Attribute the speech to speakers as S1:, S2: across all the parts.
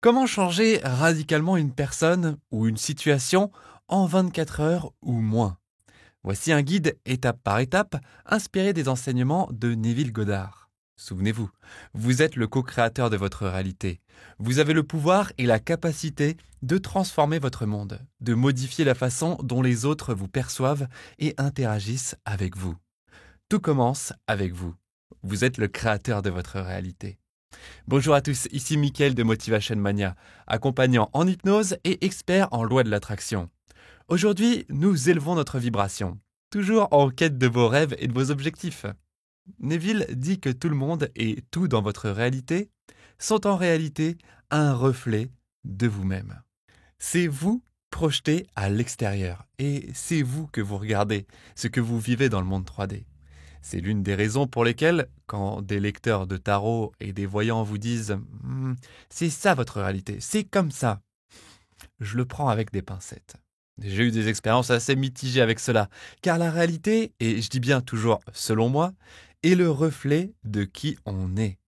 S1: Comment changer radicalement une personne ou une situation en 24 heures ou moins? Voici un guide étape par étape inspiré des enseignements de Neville Goddard. Souvenez-vous, vous êtes le co-créateur de votre réalité. Vous avez le pouvoir et la capacité de transformer votre monde, de modifier la façon dont les autres vous perçoivent et interagissent avec vous. Tout commence avec vous. Vous êtes le créateur de votre réalité. Bonjour à tous, ici Mickaël de Motivation Mania, accompagnant en hypnose et expert en loi de l'attraction. Aujourd'hui, nous élevons notre vibration, toujours en quête de vos rêves et de vos objectifs. Neville dit que tout le monde et tout dans votre réalité sont en réalité un reflet de vous-même. C'est vous projeté à l'extérieur et c'est vous que vous regardez, ce que vous vivez dans le monde 3D. C'est l'une des raisons pour lesquelles, quand des lecteurs de tarot et des voyants vous disent c'est ça votre réalité, c'est comme ça », je le prends avec des pincettes. J'ai eu des expériences assez mitigées avec cela, car la réalité, et je dis bien toujours selon moi, est le reflet de qui on est.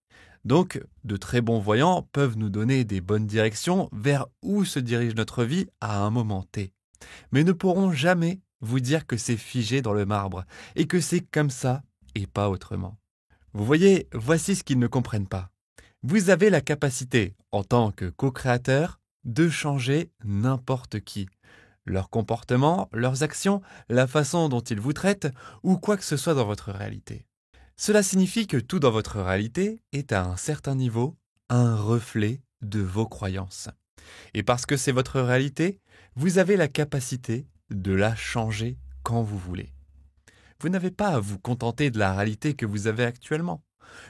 S1: Donc, de très bons voyants peuvent nous donner des bonnes directions vers où se dirige notre vie à un moment T, mais ne pourront jamais vous dire que c'est figé dans le marbre et que c'est comme ça et pas autrement. Vous voyez, voici ce qu'ils ne comprennent pas. Vous avez la capacité, en tant que co-créateur, de changer n'importe qui. Leur comportement, leurs actions, la façon dont ils vous traitent ou quoi que ce soit dans votre réalité. Cela signifie que tout dans votre réalité est à un certain niveau un reflet de vos croyances. Et parce que c'est votre réalité, vous avez la capacité de la changer quand vous voulez. Vous n'avez pas à vous contenter de la réalité que vous avez actuellement.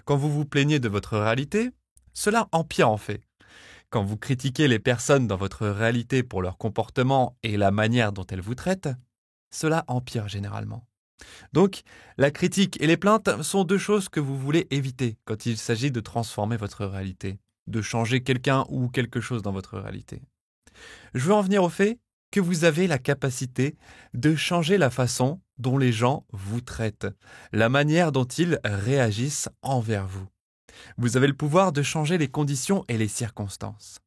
S1: Quand vous vous plaignez de votre réalité, cela empire en fait. Quand vous critiquez les personnes dans votre réalité pour leur comportement et la manière dont elles vous traitent, cela empire généralement. Donc, la critique et les plaintes sont deux choses que vous voulez éviter quand il s'agit de transformer votre réalité, de changer quelqu'un ou quelque chose dans votre réalité. Je veux en venir au fait que vous avez la capacité de changer la façon dont les gens vous traitent, la manière dont ils réagissent envers vous. Vous avez le pouvoir de changer les conditions et les circonstances.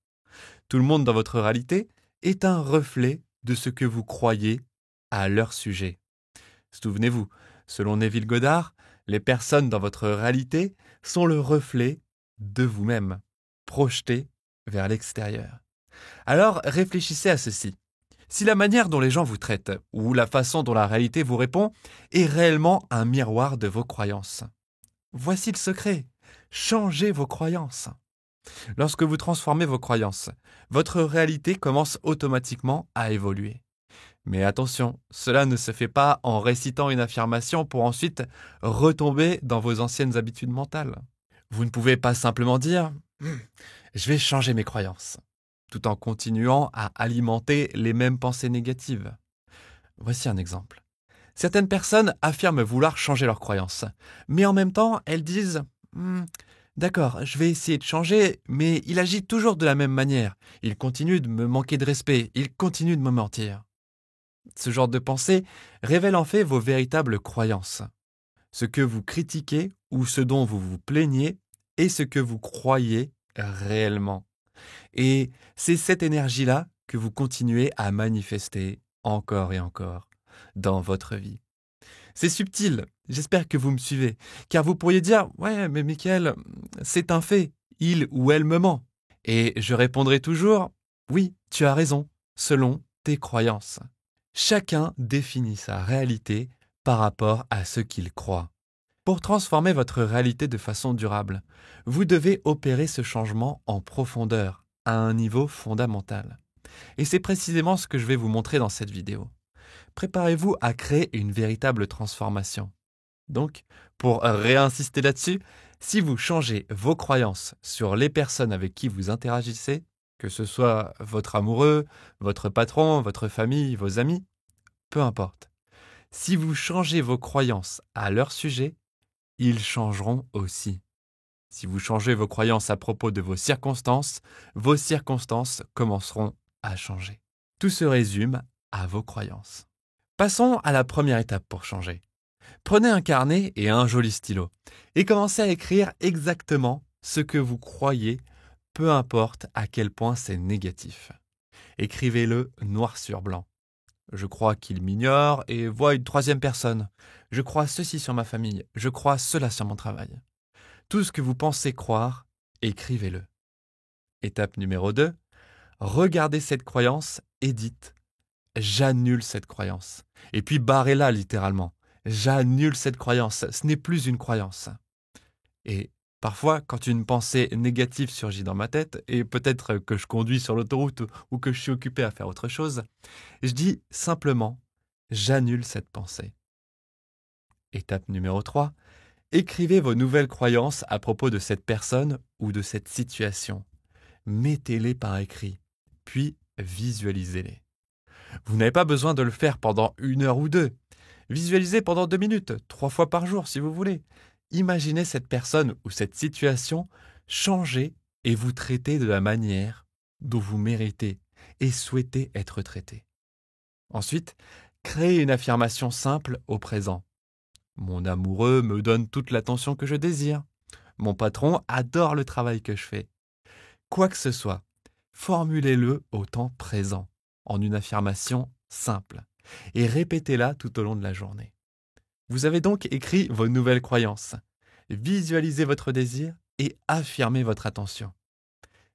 S1: Tout le monde dans votre réalité est un reflet de ce que vous croyez à leur sujet. Souvenez-vous, selon Neville Goddard, les personnes dans votre réalité sont le reflet de vous-même, projeté vers l'extérieur. Alors réfléchissez à ceci. Si la manière dont les gens vous traitent, ou la façon dont la réalité vous répond, est réellement un miroir de vos croyances, voici le secret. Changez vos croyances. Lorsque vous transformez vos croyances, votre réalité commence automatiquement à évoluer. Mais attention, cela ne se fait pas en récitant une affirmation pour ensuite retomber dans vos anciennes habitudes mentales. Vous ne pouvez pas simplement dire « je vais changer mes croyances », tout en continuant à alimenter les mêmes pensées négatives. Voici un exemple. Certaines personnes affirment vouloir changer leurs croyances, mais en même temps, elles disent « d'accord, je vais essayer de changer, mais il agit toujours de la même manière. Il continue de me manquer de respect, il continue de me mentir. » Ce genre de pensée révèle en fait vos véritables croyances. Ce que vous critiquez ou ce dont vous vous plaignez est ce que vous croyez réellement. Et c'est cette énergie-là que vous continuez à manifester encore et encore dans votre vie. C'est subtil, j'espère que vous me suivez, car vous pourriez dire « ouais, mais Mickaël, c'est un fait, il ou elle me ment ». Et je répondrai toujours « oui, tu as raison, selon tes croyances ». Chacun définit sa réalité par rapport à ce qu'il croit. Pour transformer votre réalité de façon durable, vous devez opérer ce changement en profondeur, à un niveau fondamental. Et c'est précisément ce que je vais vous montrer dans cette vidéo. Préparez-vous à créer une véritable transformation. Donc, pour réinsister là-dessus, si vous changez vos croyances sur les personnes avec qui vous interagissez, que ce soit votre amoureux, votre patron, votre famille, vos amis, peu importe. Si vous changez vos croyances à leur sujet, ils changeront aussi. Si vous changez vos croyances à propos de vos circonstances commenceront à changer. Tout se résume à vos croyances. Passons à la première étape pour changer. Prenez un carnet et un joli stylo et commencez à écrire exactement ce que vous croyez peu importe à quel point c'est négatif. Écrivez-le noir sur blanc. Je crois qu'il m'ignore et voit une troisième personne. Je crois ceci sur ma famille. Je crois cela sur mon travail. Tout ce que vous pensez croire, écrivez-le. Étape numéro 2. Regardez cette croyance et dites « J'annule cette croyance ». Et puis barrez-la littéralement. J'annule cette croyance. Ce n'est plus une croyance. Et parfois, quand une pensée négative surgit dans ma tête, et peut-être que je conduis sur l'autoroute ou que je suis occupé à faire autre chose, je dis simplement « J'annule cette pensée ». Étape numéro 3. Écrivez vos nouvelles croyances à propos de cette personne ou de cette situation. Mettez-les par écrit, puis visualisez-les. Vous n'avez pas besoin de le faire pendant 1 heure ou 2. Visualisez pendant 2 minutes, 3 fois par jour si vous voulez. Imaginez cette personne ou cette situation changer et vous traiter de la manière dont vous méritez et souhaitez être traité. Ensuite, créez une affirmation simple au présent. Mon amoureux me donne toute l'attention que je désire. Mon patron adore le travail que je fais. Quoi que ce soit, formulez-le au temps présent, en une affirmation simple, et répétez-la tout au long de la journée. Vous avez donc écrit vos nouvelles croyances, visualisez votre désir et affirmez votre attention.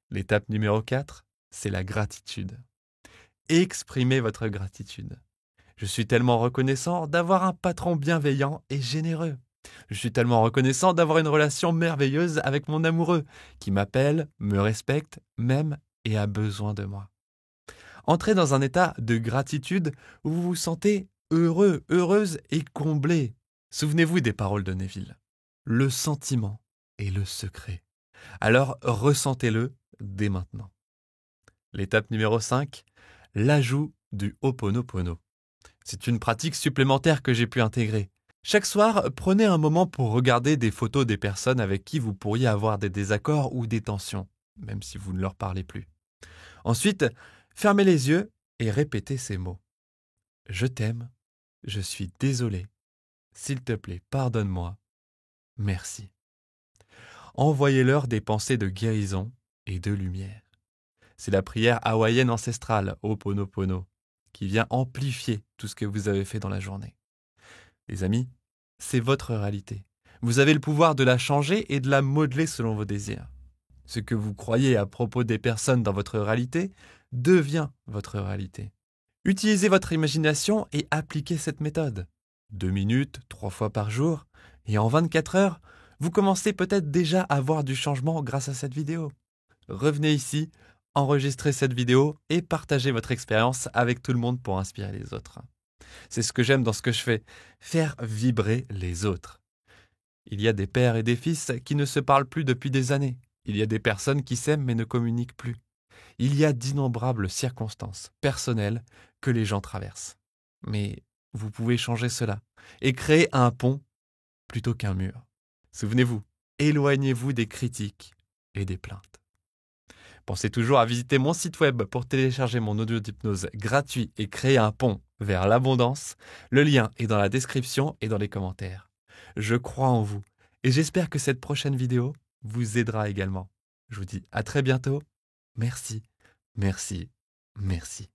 S1: L'étape numéro 4, c'est la gratitude. Exprimez votre gratitude. Je suis tellement reconnaissant d'avoir un patron bienveillant et généreux. Je suis tellement reconnaissant d'avoir une relation merveilleuse avec mon amoureux, qui m'appelle, me respecte, m'aime et a besoin de moi. Entrez dans un état de gratitude où vous vous sentez heureux, heureuse et comblé. Souvenez-vous des paroles de Neville. Le sentiment est le secret. Alors ressentez-le dès maintenant. L'étape numéro 5, l'ajout du Ho'oponopono. C'est une pratique supplémentaire que j'ai pu intégrer. Chaque soir, prenez un moment pour regarder des photos des personnes avec qui vous pourriez avoir des désaccords ou des tensions, même si vous ne leur parlez plus. Ensuite, fermez les yeux et répétez ces mots. Je t'aime, je suis désolé, s'il te plaît, pardonne-moi, merci. Envoyez-leur des pensées de guérison et de lumière. C'est la prière hawaïenne ancestrale, Ho'oponopono, qui vient amplifier tout ce que vous avez fait dans la journée. Les amis, c'est votre réalité. Vous avez le pouvoir de la changer et de la modeler selon vos désirs. Ce que vous croyez à propos des personnes dans votre réalité devient votre réalité. Utilisez votre imagination et appliquez cette méthode. 2 minutes, 3 fois par jour, et en 24 heures, vous commencez peut-être déjà à voir du changement grâce à cette vidéo. Revenez ici, enregistrez cette vidéo et partagez votre expérience avec tout le monde pour inspirer les autres. C'est ce que j'aime dans ce que je fais, faire vibrer les autres. Il y a des pères et des fils qui ne se parlent plus depuis des années. Il y a des personnes qui s'aiment mais ne communiquent plus. Il y a d'innombrables circonstances personnelles que les gens traversent. Mais vous pouvez changer cela et créer un pont plutôt qu'un mur. Souvenez-vous, éloignez-vous des critiques et des plaintes. Pensez toujours à visiter mon site web pour télécharger mon audio d'hypnose gratuit et créer un pont vers l'abondance. Le lien est dans la description et dans les commentaires. Je crois en vous et j'espère que cette prochaine vidéo vous aidera également. Je vous dis à très bientôt. Merci, merci, merci.